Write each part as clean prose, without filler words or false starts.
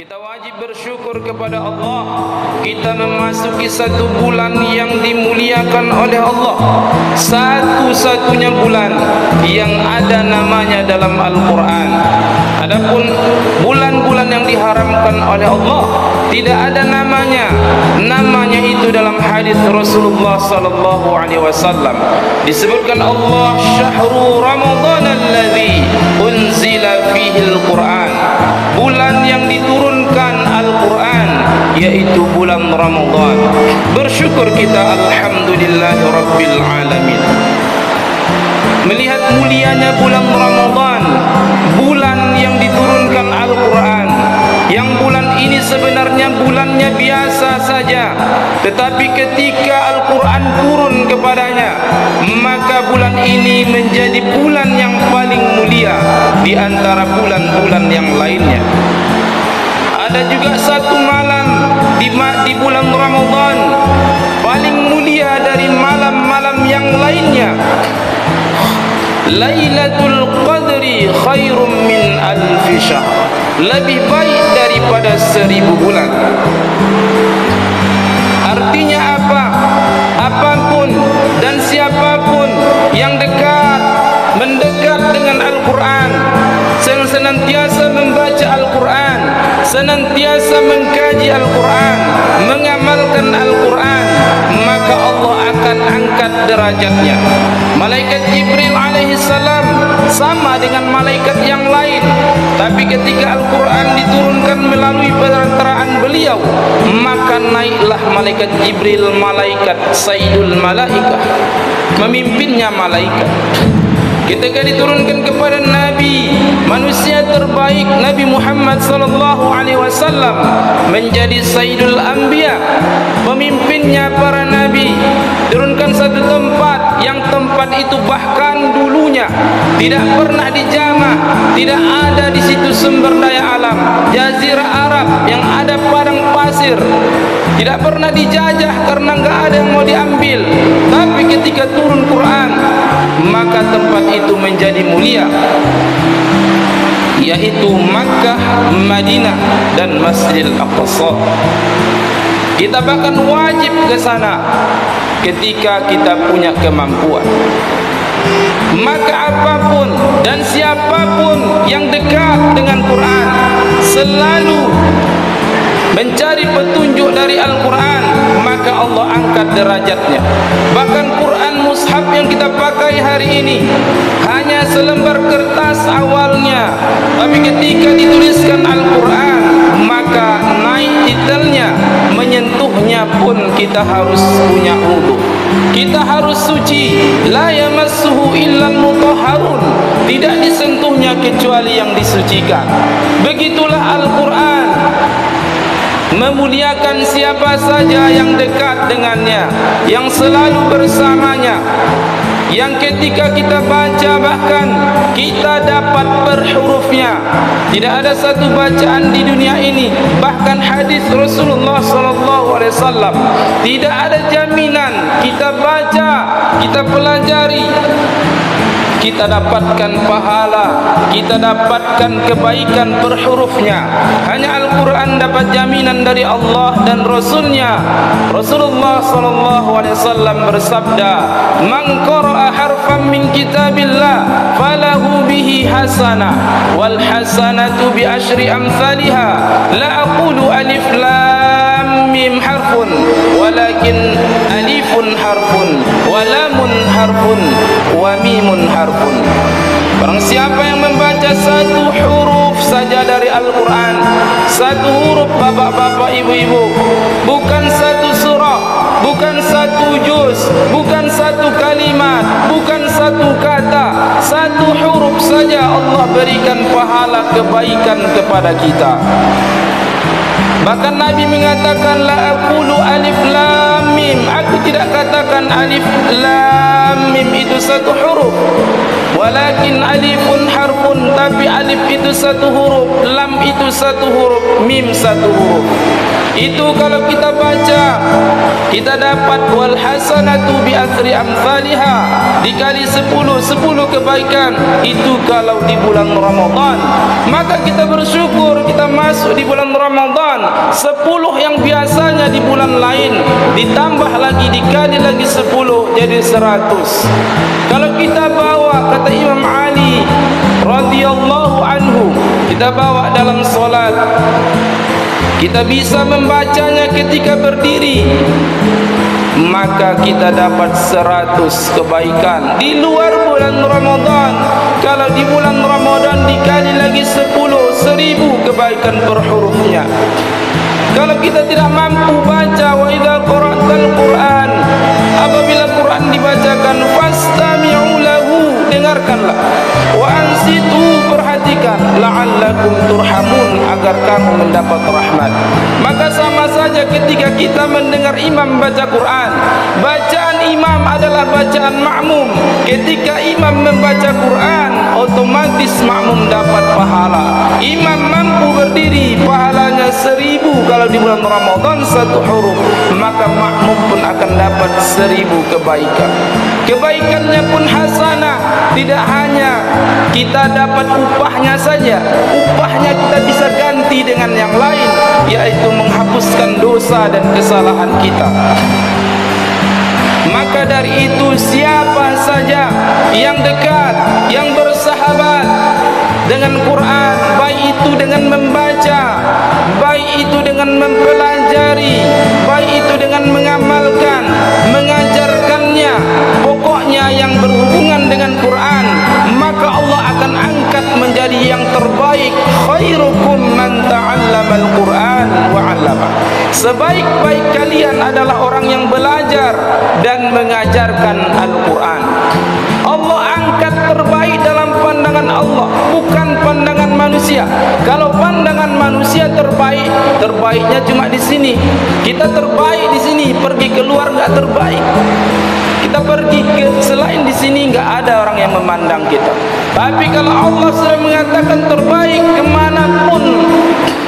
Kita wajib bersyukur kepada Allah. Kita memasuki satu bulan yang dimuliakan oleh Allah, satu-satunya bulan yang ada namanya dalam Al-Quran. Adapun bulan-bulan yang diharamkan oleh Allah tidak ada namanya. Namanya itu dalam hadis Rasulullah sallallahu alaihi wasallam disebutkan Allah, syahrul Ramadan alladzi unzila fihi al-Quran, bulan yang diturunkan Al-Quran, yaitu bulan Ramadan. Bersyukur kita, alhamdulillahirabbil alamin. Melihat mulianya bulan Ramadan, bulan yang diturunkan Al-Quran, yang bulan ini sebenarnya bulannya biasa saja, tetapi ketika Al-Quran turun kepadanya, maka bulan ini menjadi bulan yang paling mulia di antara bulan-bulan yang lainnya. Ada juga satu malam di bulan Ramadan paling mulia dari malam-malam yang lainnya. Lailatul Qadri khairum min alfi syahr, lebih baik daripada 1000 bulan. Artinya apa? Apapun dan siapapun yang mendekat dengan Al-Quran, senantiasa membaca Al-Quran, senantiasa mengkaji Al-Quran, mengamalkan Al-Quran, maka Allah akan angkat derajatnya. Malaikat Jibril alaihissalam sama dengan malaikat yang lain, tapi ketika Al-Quran diturunkan melalui perantaraan beliau, maka naiklah malaikat Jibril, malaikat Sayyidul Malaikah, memimpinnya malaikat. Ketika diturunkan kepada Nabi, manusia terbaik, Nabi Muhammad sallallahu alaihi wasallam, menjadi Sayyidul Anbiya, pemimpinnya para nabi. Turunkan satu tempat, yang tempat itu bahkan dulunya tidak pernah dijamah, tidak ada di situ sumber daya alam, jazirah Arab yang ada padang pasir, tidak pernah dijajah karena enggak ada yang mau diambil. Tapi ketika turun Quran, maka tempat itu menjadi mulia, yaitu Makkah, Madinah dan Masjidil Aqsa. Kita bahkan wajib ke sana ketika kita punya kemampuan. Maka apapun dan siapapun yang dekat dengan Quran selalu mencari petunjuk dari Al-Quran, maka Allah angkat derajatnya. Bahkan Quran mushaf yang kita pakai hari ini hanya selembar kertas awalnya, tapi ketika dituliskan Al-Quran, maka naik titelnya, menyentuhnya pun kita harus punya wudu, kita harus suci. La yamassuhu illal mutahharun, tidak disentuhnya kecuali yang disucikan. Begitulah Al-Quran memuliakan siapa saja yang dekat dengannya, yang selalu bersamanya, yang ketika kita baca bahkan kita dapat per hurufnya. Tidak ada satu bacaan di dunia ini, bahkan hadis Rasulullah sallallahu alaihi wasallam, tidak ada jaminan kita baca, kita pelajari, kita dapatkan pahala, kita dapatkan kebaikan per hurufnya. Hanya Al-Quran dapat jaminan dari Allah dan Rasulnya. Rasulullah sallallahu alaihi wasallam bersabda, "Man qara'a harfan min kitabillah falahu bihi hasanah wal hasanatu bi asyri amsalha la aqulu alif lam mim harfun walakin alifun harfun wa lamun harfun wa mimun harfun." Barang siapa yang membaca satu huruf saja dari Al-Quran, satu huruf bapak-bapak, ibu-ibu, bukan satu surah, bukan satu juz, bukan satu kalimat, bukan satu kata, satu huruf saja Allah berikan pahala kebaikan kepada kita. Bahkan Nabi mengatakan, la aqulu alif lam mim, aku tidak katakan alif lam mim itu satu huruf, walakin alifun harfun, tapi alif itu satu huruf, lam itu satu huruf, mim satu huruf. Itu kalau kita baca, kita dapat wal hasanatu bi athri amsalha, dikali 10 kebaikan. Itu kalau di bulan Ramadan. Maka kita bersyukur kita masuk di bulan Ramadan. 10 yang biasanya di bulan lain ditambah lagi, dikali lagi 10 jadi 100. Kalau kita bawa, kata Imam Ali radhiyallahu anhu, kita bawa dalam solat, kita bisa membacanya ketika berdiri, maka kita dapat 100 kebaikan di luar bulan Ramadan. Kalau di bulan Ramadan dikali lagi 10.000 kebaikan per hurufnya. Kalau kita tidak mampu baca, wa idza qara'tal Qur'an, apabila Quran dibacakan, fastami'u lahu, dengarkanlah, wa ansitu, perhatikan, la'allakum turhamun, agar kamu mendapat rahmat. Maka sama saja ketika kita mendengar imam baca Quran, bacaan imam adalah bacaan makmum. Ketika imam membaca Quran, otomatis makmum dapat pahala. Imam mampu berdiri, pahalanya 1000 kalau di bulan Ramadan 1 huruf, maka makmum pun akan dapat 1000 kebaikan. Kebaikannya pun hasanah, tidak hanya kita dapat upahnya saja, upahnya kita bisa ganti dengan yang lain, yaitu menghapuskan dosa dan kesalahan kita. Maka dari itu, siapa saja yang dekat, yang bersahabat dengan Quran, baik itu dengan membaca, baik itu dengan mempelajari, baik itu dengan mengamalkan, mengajarkannya, pokoknya yang berhubungan dengan Quran, maka Allah akan angkat menjadi yang terbaik. Khairukum man ta'allama al-Quran wa 'allama. Sebaik-baik kalian adalah orang yang belajar dan mengajarkan Al-Quran. Allah angkat terbaik dalam pandangan Allah, bukan pandangan manusia. Kalau pandangan manusia terbaik, terbaiknya cuma di sini. Kita terbaik di sini, pergi keluar enggak terbaik. Kita pergi ke selain di sini enggak ada orang yang memandang kita. Tapi kalau Allah sudah mengatakan terbaik, kemanapun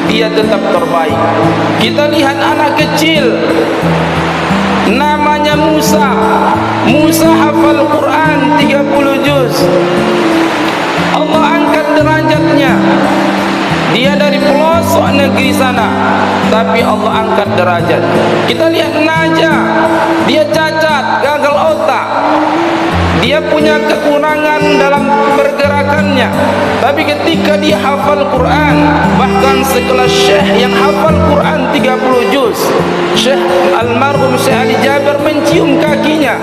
dia tetap terbaik. Kita lihat anak kecil, namanya Musa. Musa hafal Quran 30 juz. Allah angkat derajatnya. Dia dari pelosok negeri sana, tapi Allah angkat derajat. Kita lihat Najah, dia cacat, gagal otak, dia punya kekurangan dalam pergerakannya, tapi ketika dia hafal Quran, bahkan sekelas Syekh yang hafal Quran 30 juz, Syekh almarhum Syekh Ali Jaber mencium kakinya,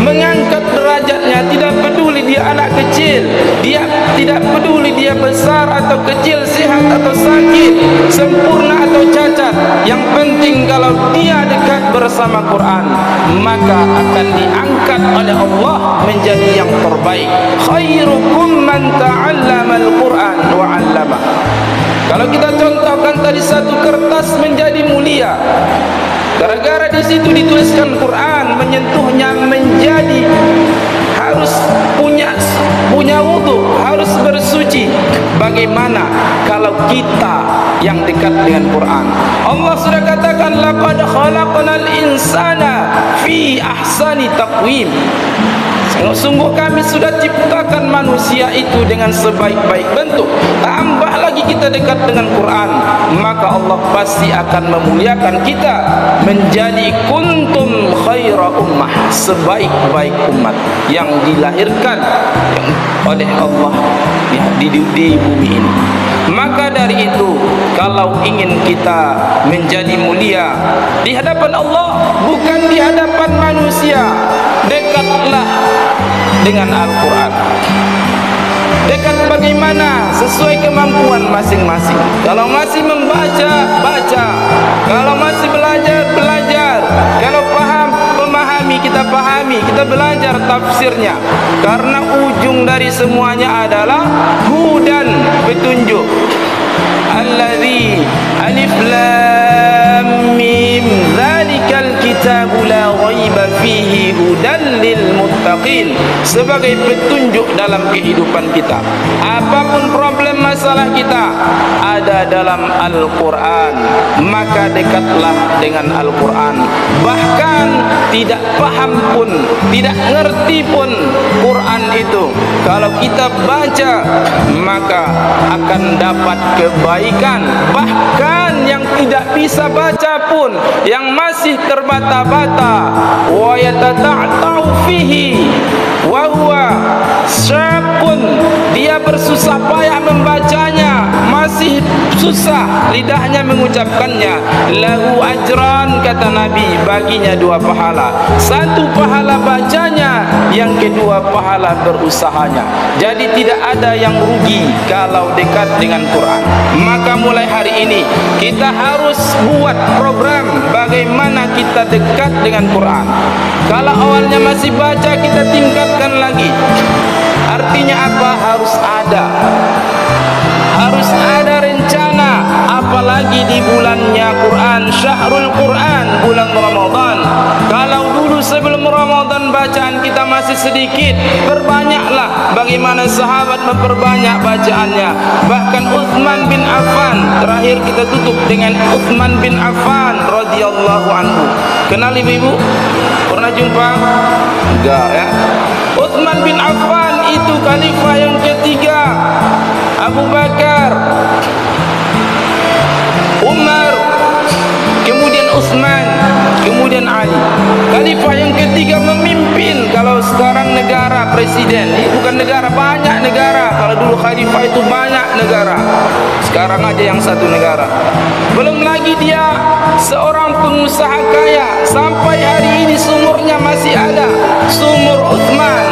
mengangkat derajatnya. Tidak peduli dia anak kecil, dia tidak peduli dia besar atau kecil, sehat atau sakit, sempurna atau cacat. Yang penting kalau dia dekat bersama Quran, maka akan diangkat oleh Allah menjadi yang terbaik. Khairukum man ta'allama al-Quran wa 'allama. Kalau kita contohkan tadi, satu kertas menjadi mulia gara-gara di situ dituliskan Quran, menyentuhnya menjadi harus punya wudu, harus bersuci. Bagaimana kalau kita yang dekat dengan Quran? Allah sudah katakan, laqad khalaqnal insana fi ahsani taqwim. Sungguh kami sudah ciptakan manusia itu dengan sebaik-baik bentuk. Tambah lagi kita dekat dengan Quran, maka Allah pasti akan memuliakan kita menjadi kuntum khaira ummah, sebaik-baik umat yang dilahirkan oleh Allah di bumi ini. Maka dari itu, kalau ingin kita menjadi mulia di hadapan Allah, bukan di hadapan manusia, dekatlah dengan Al-Quran. Dekat bagaimana? Sesuai kemampuan masing-masing. Kalau masih membaca, baca. Kalau masih belajar, belajar. Kalau paham, memahami, kita pahami, kita belajar tafsirnya. Karena ujung dari semuanya adalah hudan, petunjuk. Alladzi alif lam mim dzalikal kitabu la raiba fihi hudan lil muttaqin, sebagai petunjuk dalam kehidupan kita. Apapun problem macam masalah kita ada dalam Al-Quran, maka dekatlah dengan Al-Quran. Bahkan tidak paham pun, tidak ngerti pun Quran itu, kalau kita baca maka akan dapat kebaikan. Bahkan yang tidak bisa baca pun, yang masih terbata-bata, wa yatata'ta'u fihi wa huwa syabun, dia bersusah payah membacanya, masih susah lidahnya mengucapkannya, lahu ajran, kata Nabi, baginya 2 pahala. 1 pahala bacanya, yang kedua pahala berusahanya. Jadi tidak ada yang rugi kalau dekat dengan Quran. Maka mulai hari ini kita harus buat program bagaimana kita dekat dengan Quran. Kalau awalnya masih baca, kita tingkatkan lagi. Artinya apa? Harus ada rencana, apalagi di bulannya Quran, Syahrul Quran, bulan Ramadan. Kalau dulu sebelum Ramadan bacaan kita masih sedikit, perbanyaklah. Bagaimana sahabat memperbanyak bacaannya. Bahkan Utsman bin Affan, terakhir kita tutup dengan Utsman bin Affan radhiyallahu anhu. Kenal ibu-ibu? Pernah jumpa? Enggak ya? Utsman bin Affan itu khalifah yang ketiga. Abu Bakar, Umar, kemudian Utsman, kemudian Ali. Khalifah yang ketiga memimpin. Kalau sekarang negara presiden, ini bukan negara, banyak negara. Kalau dulu khalifah itu banyak negara, sekarang aja yang 1 negara. Belum lagi dia seorang pengusaha kaya, sampai hari ini sumurnya masih ada. Sumur Utsman,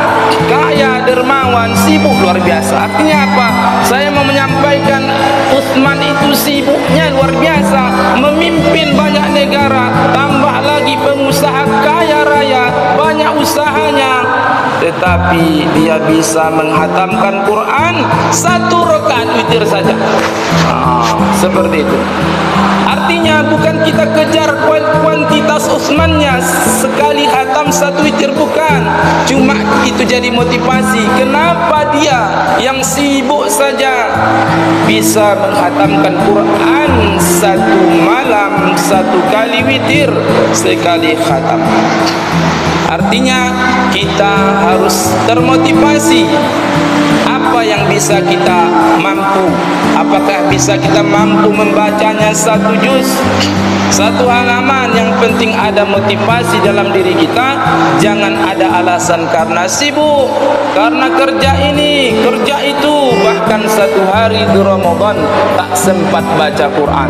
kaya, dermawan, sibuk luar biasa. Artinya apa? Saya mau menyampaikan Utsman itu sibuknya luar biasa, memimpin banyak negara, tambah lagi pengusaha kaya raya, banyak usahanya, tetapi dia bisa menghatamkan Quran 1 rakaat witir saja. Seperti itu. Artinya bukan kita kejar kuantitas Utsmannya, sekali khatam 1 witir, bukan. Cuma itu jadi motivasi. Kenapa dia yang sibuk saja bisa menghatamkan Quran 1 malam, 1 kali witir, sekali khatam. Artinya kita harus termotivasi. Apa yang bisa kita mampu? Apakah bisa kita mampu membacanya 1 juz, 1 halaman? Yang penting ada motivasi dalam diri kita. Jangan ada alasan karena sibuk, karena kerja ini, kerja itu. Bahkan 1 hari di Ramadan tak sempat baca Quran.